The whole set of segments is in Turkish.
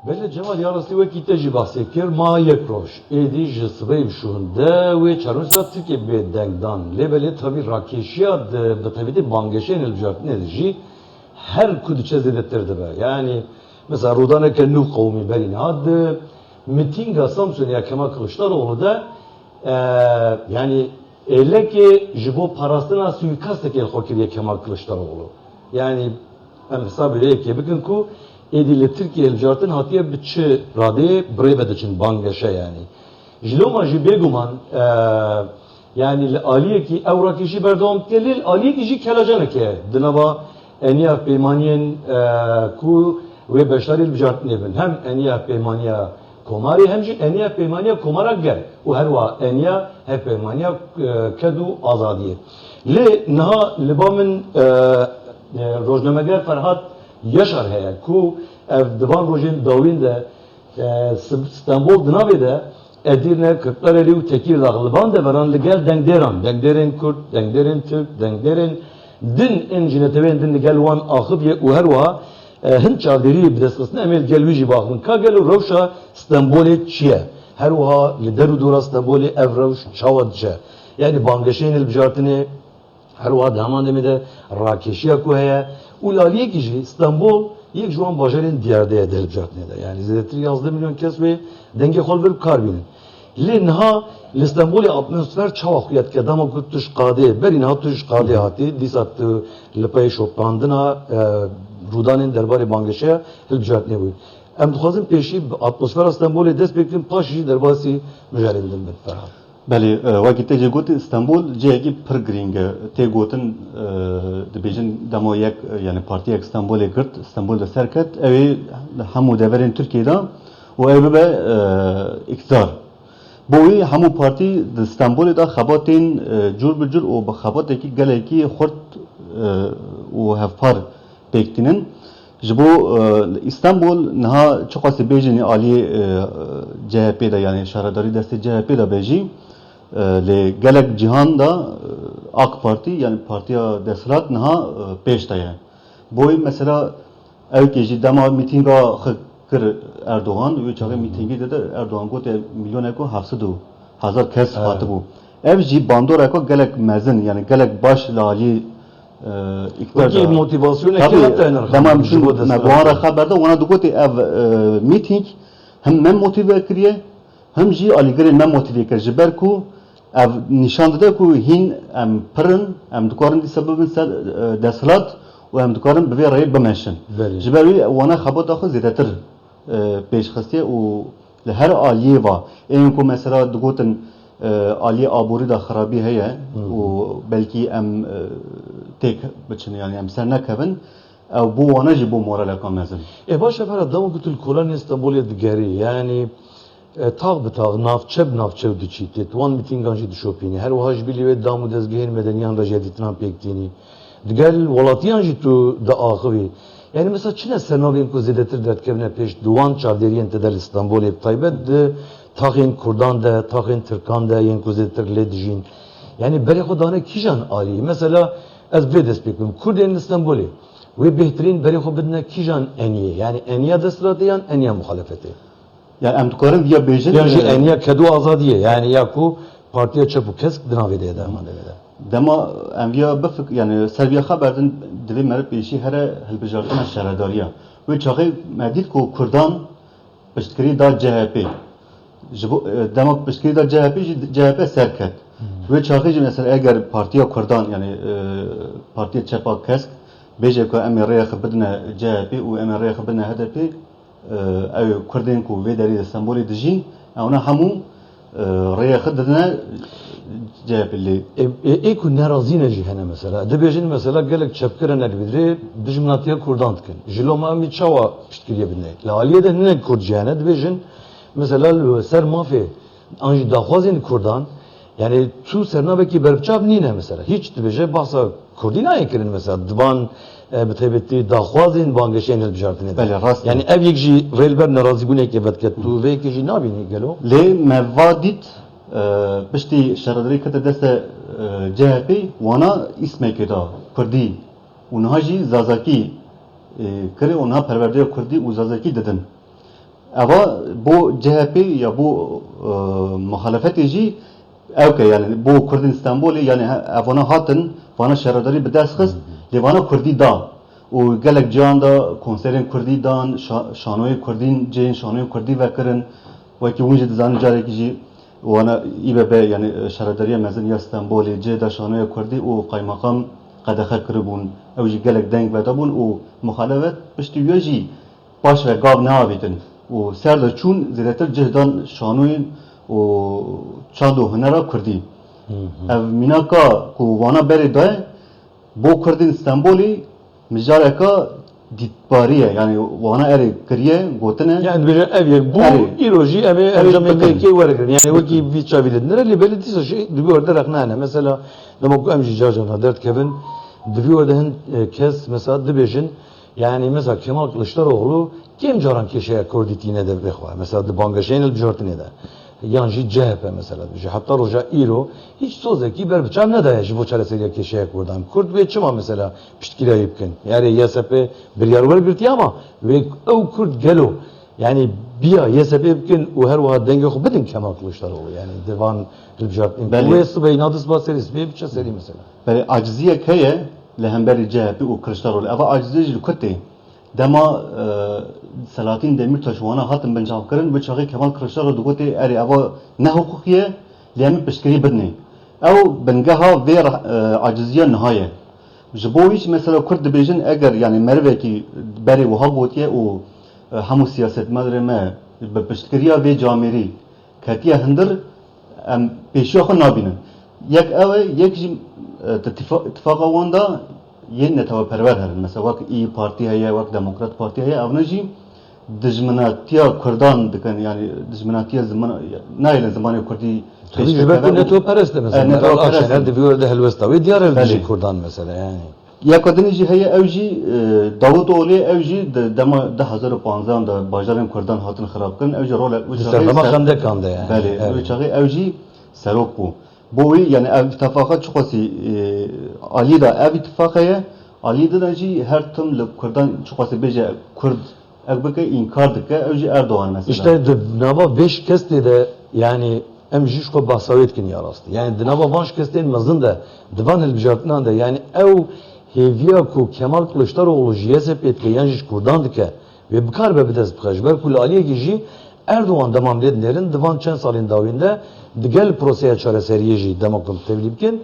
Böyle Cemal yarısı ve kiteci bahseker ma yekroş. Edi jisveyv şunda ve çarmıza Türkiye bedengdan. Lebele tabi rakeşiyat tabi de bangeşen elbijart nedir? Her kuduçe zedetirdi be. Yani mesela Rodana Kennu kavmi berin adı mitinga Samsun ya Kemal Kılıçdaroğlu da yani öyle ki jibo parasına suikast ekel hakir Kemal Kılıçdaroğlu. Yani hem hesap öyle ki bakın ku edile Türkiye elcartın hatiye bütçe rade breved için bangeşe yani. Jiloma jibeguman yani aliye ki evrakişi berdam kelil aliye ki ji kelajane ki dinava eniya peymaniyen ku ve beşari elcartın evin hem eniya peymaniya komari hem ji eniya peymaniya komara gel. O her va eniya hep peymaniya kedu azadiye. Le naha libamın rojnameger Ferhat Yaşar heye ku ev divan rojin dawin de İstanbul dınavê de Edirne, Kırklareli û Tekirdağ liban de veran li gel dengderin Kürt, dengderin Türk, dengderin din en jinetevên din li gel wan axıbiye û her wiha hin çavderî bi destxistina em ê gel wî jî baxin. Ka gel û rewşa İstanbulê çi ye? Her wiha li der û dora İstanbulê ev rewş çawa diçe. Yani bangeşên hilbijartinê her wiha deman demê de rakeşiya ku heye û laliye ki jî İstanbul yek ji wan bajarên diyardeye delbijartinê de. Yani zêdetir 11 milyon kes ve denge xwe bir kar bînin. Lê niha li İstanbulê atmosfer çawa xuya dike dema ku tuş qadê berî niha tuş qadê hatî dîsa tu li pey şopandina rûdanên derbarê bangeşeya hilbijartinê bûye. Em dixwazin pêşî atmosfera İstanbulê dest pê bikin paş jî derbasî mijarên din bin Ferhat. Belê wekî te jê gotî İstanbul cihekî pir giring e. Tê gotin dibêjin dema yek yani partiyek İstanbulê girt, İstanbul de serket ew ê hemû deverên Tirkiyeyê da û ew bibe iktidar. Bo wî hemû partî di İstanbulê da xebatên cûr bi cûr û bi xebatekî gelekî xurt û hevpar pêktînin. Ji bo İstanbul niha çi qasî bêjin aliyê CHP da yani şaredarî destê CHP da bêjî lê gelek cîhan da AK Parti yani Partiya Desthilat niha pêş de ye. Bo wî mesela ew jî dema mîtînga xwe kir Erdogan wê çavê mîtîngê de Erdogan gotiye milyoneke hevsed û hezar kes hatibû. Ev jî bandoreka gelek mezin yani gelek baş li aliyê Peki motivasyonu tamam şu me buhara haberde ona dugoti ev meeting hem men motive kiriye hem jî aligirê me motive kir ji ber ku ev nîşan dide ku hîn em pirin em dikarin dîsa bibin ser desthilat û em dikarin bi vê rayê bimeşin. Ji ber wî wana xebata xwe zêdetir pêşxistiye û li her aliyê va ên ku mesela digotin aliyê aborî da xerabî heye û belkî em tek biçin yani em ser nekevin ew bû wana jî bû moraleka mezin. Başa Ferhat dema ku tu li kolanê İstanbulê digerî yani tağ bi tağ navçe bi navçe diçîtê wan mîtîngan jî dişopînî her wiha ji bilî wê dam û dezgehên medeniyan re jî dîtinan pêktînî diğer welatiyan jî tu da axivî yani mesela çi ne sernavên ku zêdetir derdkevine pêş duwan çavderiyên te de li İstanbulê taybet di taxên Kurdan de taxên Tirkan de yên ku zêdetir lê dijîn yani berê xwe dane kîjan alî mesela ez vê dest pê kirim Kurdên İstanbulê wê bêhtirîn berê xwe bidine kîjan eniyê yani eniya desthilatê yan eniya muhalefetê yani em dikarin ya bêjin yan jî eniya kedû azadiye yani ya ku partiya çep û kesk di navê de ye derman de dema em ya bifik yani serviya xeberdin divê me pêşî here hilbijartina şaredariya wê çaxê me dît ku Kurdan piştgirî da CHP ji bo dema piştgirî da CHP jî CHP serket wê çaxê jî mesela eger Partiya Kurdan yani Partiya Çepa Kesk bêje ku em ê rêya xwe bidine CHP û em ê rêya xwe bidine HDP ew Kurdên ku vê derê Stenbolê dijîn ewna hemû rêya xwe didine CHP lê ku nerazîne jî hene mesela dibêjin mesela gelek çepkirenek bidrê dijminatiya Kurdan dikin ji loma em çawa piştgiriye bidine li aliyê de hinek Kurd jî hene dibêjin mesela ser mafê an jî daxwazên Kurdan yani tu sernavekî berbiçav nîne mesela hiç dibêje bahsa Kurdî nayê kirin mesela divan bi taybetî daxwazên bangeşên hilbijartinê de yani ev yek jî rêlber nerazîbûnekê vedket tu vê yekê jî nabînî gelo lê me va dît piştî şaredarî kete deste CHP wana îsmekê da Kurdî û niha jî zazakî kirê û niha perwerdeya Kurdî û zazakî didin Ava bu CHP ya bu muhalefet ji evke yani bu Kurdin İstanbul'u yani evana hatın bana şeradari bir ders kız levana Kurdi da o gelek cihanda konserin Kurdi dan şanoy Kurdin ceyn şanoy Kurdi vekirin ve ki unje dizanı careki ji wana İBB yani şeradariye mezun ya İstanbul'u ceda şanoy Kurdi o kaymakam qadaxa kiribun ew jî gelek deng vedabûn û muhalefet piştî wê jî baş ve gav neavêtin û ser de çûn zêdetir cihdan şanoyên û çand û hunera Kurdî. Ev mînaka ku wana berê daye bo Kurdên Stenbolê mijareka dîtbariye yani wana erê kiriye gotine Yani bir ev bu iroji ev jamendeki var yani o ki bir çavidin nereli belli değil şey diyor da raknane mesela demek ki amca cacan dert Kevin diyor da kes mesela dibejin yani mesela Kemal Kılıçdaroğlu kim caran keşeye korditine de bekwa mesela de bangaşenil bjortine de yanjı CHP mesela hatta roja iro hiç sözeki ber bıçam ne dayaşı bu çareseliye keşeye kurdan Kurt ve çıma mesela piştkile yipkin yani YSP bir yer var bir ama ve o Kurt gelo yani bir YSP yipkin o her vaat denge bedin Kemal Kılıçdaroğlu yani divan bjortine bu eski beynadız baseris bir bıça seri mesela böyle aciziye keye lehemberi CHP u Kılıçdaroğlu ama aciziye kutte dema Selahattin Demirtaş wana hatin bencavkirin ve çağı Kemal Kılıçdaroğlu gote eri ava ne hukukiye lemi pişkiri bidne ev bengaha ve aciziye nihaye ji bo hiç mesela Kurd dibêjin eger yani mervekî berê wiha gotiye û hemû siyasetmedarê me bi piştkiriya vê camerî ketiye hindir em pêşiya xwe nabînin yek ew e yek jî ittifaqa wan da yên neteweperwer herin mesela wek İYİ Partî heye wek Demokrat Partî heye ew ne jî dijminatiya Kurdan dikin yani dijminatiya ziman nayêlin zimanê Kurdî tabii jibek neteweperest de mesela neteweperest diyor da helvesta ve diğer elbise Kurdan mesela yani ya kadını jî heye ew jî Davutoğlu ew jî dema 2015 da bajarên Kurdan hatin xirabkirin ew jî rolek serdama xemdekanda yani belê wê çaxê ew jî serok bû bo wî yani ev ittifaqa çiqasî alî da ev ittifaqeye alî da jî her tim li Kurdan çiqasî bêje Kurd ev bike inkar dike ew jî Erdoğan mesela işte nava 5 kez de yani em jişko bahsavit kin yarastı yani nava 5 kez de mazın da divan elbijatından da yani ev heviya ku Kemal Kılıçdaroğlu JSP etke yani jiş Kurdan dike ve bikar be bides bixajber kul aliye gici Erdoğan demam lednerin divan çen salin davinde digel proseye çareseriye jî demokum tevlibkin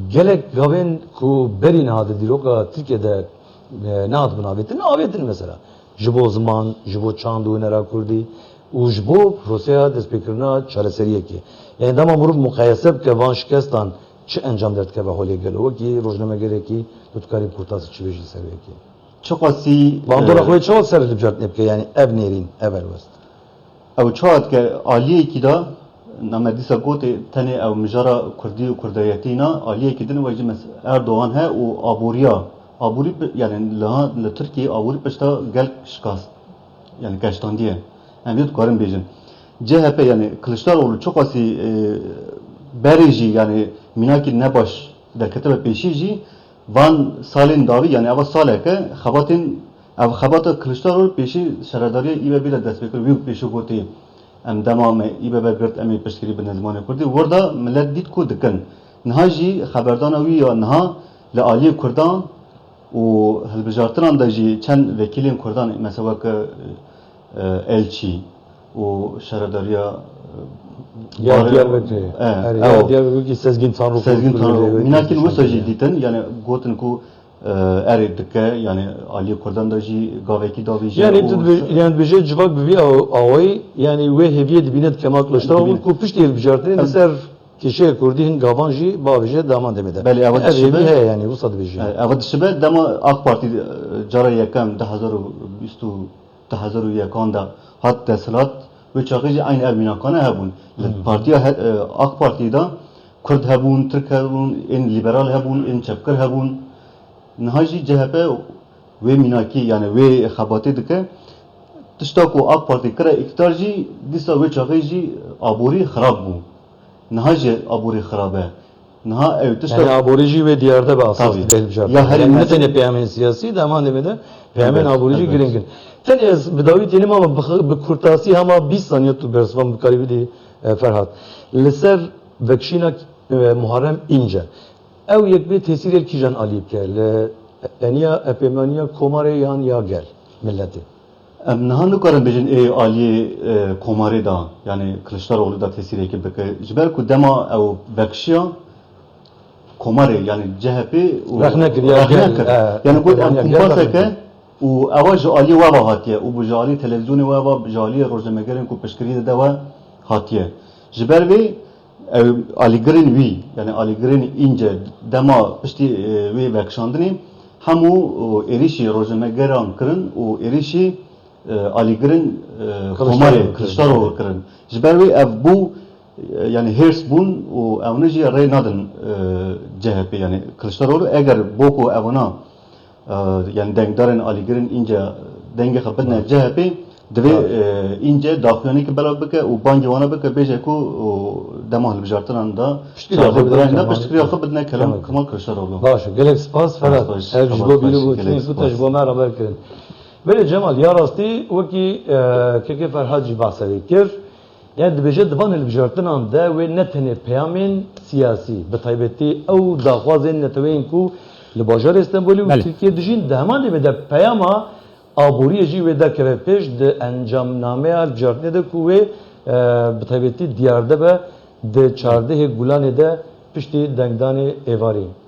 gelek gaven ku berin adı diroka Türkiye'de ne adı navetin navetin mesela jibo zaman jibo çandu nera kurdi u jibo proseye despekirna çareseriye ki yani demam vurup mukayesep ke van şikestan çi encam dert ke ve holye gelo ki rojname gereki tutkari kurtası çiveji seriye ki çiqasî bandora xwe çavat serilip jart nepke yani ev nerin evel west ew çavat ke aliyekî da namedîsa gotê tenê ew mijara Kurdî û Kurdayetîna aliyekî din ve jî Erdoğan he û aboriya aborî yani li Tirkiye aborî pişta gelk şikast yani keştandiye em vê dikarin bêjin CHP yani Kılıçdaroğlu çiqasî berê jî yani mînakî nebaş derketibe pêşî jî van salên davî yani eva saleke xebatên ev xebata Kılıçdaroğlu pêşî şeredariya İBB ile destpêkir wî pêşî gotê em dema me İBB girt em ê piştgirî bine zimanê Kurdî werda millet dît ku dikin niha jî xeberdana wî ya niha li aliyê Kurdan û hilbijartinan de jî çend vekîlên Kurdan mesela wek elçî û şeredariya ya Diyarbakır ya Diyarbakır Sezgin Tanrı Sezgin Tanrı mînakîn wisa jî dîtin yani gotin ku erê dike yani aliyê Kurdan da jî gavekî davî jî yani bije civak bi awayî yani ve heviye dibine Kemal Kılıçdaroğlu ku pişt el bijartin ser keşe Kurdîn gavan jî bavije daman demede belê ev dişibe yani bu sad bije ev dişibe dema AK Parti cara yekem 2021 da hat deslat ve çağı jî aynı ev mînakane hebûn partiya AK Parti'da Kurd hebûn Türk hebûn en liberal hebûn en çepkir hebûn niha jî CHP ve mînakî yani ve xebatê dike tişta ku AK Parti kire iktidar jî dîsa ve çağı jî aborî xirab bû niha jî aborî xirab e Niha ev Yani tişta aborici ve diyarda bir asas Tabii. belircar. Ya her yani ne insan- tane peyamen siyasi de ama demede peyamen Evet, aborici evet. giringin. Ten ez bidavi tenim ama bu kurtasi ama 20 saniye tu bersvan bu karibi di Ferhat. Leser vekşina Muharrem İnce. Ev yek bir tesir el kijan alip ke. Eniya epemaniya komare yan ya gel milleti. em niha nikarin bejin aliye komare da yani Kılıçdaroğlu da tesir eki beke. Jiber ku dema ev vekşiya komare yani CHP Rehne kir, ya gel, yani ku yani em gel kumpasa rehne ke kir. u avaj ali wava hatiye u bu jali televizyonu wava jali rojnamegerin ku peşkiri de wa hatiye. Jiber ve Ali Green vi yani Ali Green ince dema pişti ve vekşandini hamu erişi rojnamegeran kırın o erişi Ali Green komare Kılıçdaroğlu kırın. Jiber ve ev bu yani hers bun o evneji rey nadın CHP yani Kılıçdaroğlu eğer boku evna yani denkdarın Ali Green ince denge xapetne CHP dve ince daxiyani ki bela bike u banci wana bike beje ku demah bijartan da Piştiri çardı yaxı bırakın bidene da piştiri Kemal. xapetne Kemal. Kemal Kılıçdaroğlu. Başı. Gelek spas Ferhat. Baş, Ev baş, jbo baş, bili bu gelek tiniz bu spas. tecrübe beraber kirin. Böyle Cemal ya rastı o ki keke Ferhat jî bahsedê kir. Yani dibêje divan hilbijartinan de ve ne tenê peyamên siyasî bi taybetî ew daxwazên neteweyên ku li bajarê Stenbolê û Belê. Tirkiye dijîn di heman demê de peyama aboriyê jî wê de kire pêş di encamnameya hilbijartinê de ku wê bi taybetî diyar de be di çardehê Gulanê de piştî dengdanê êvarê.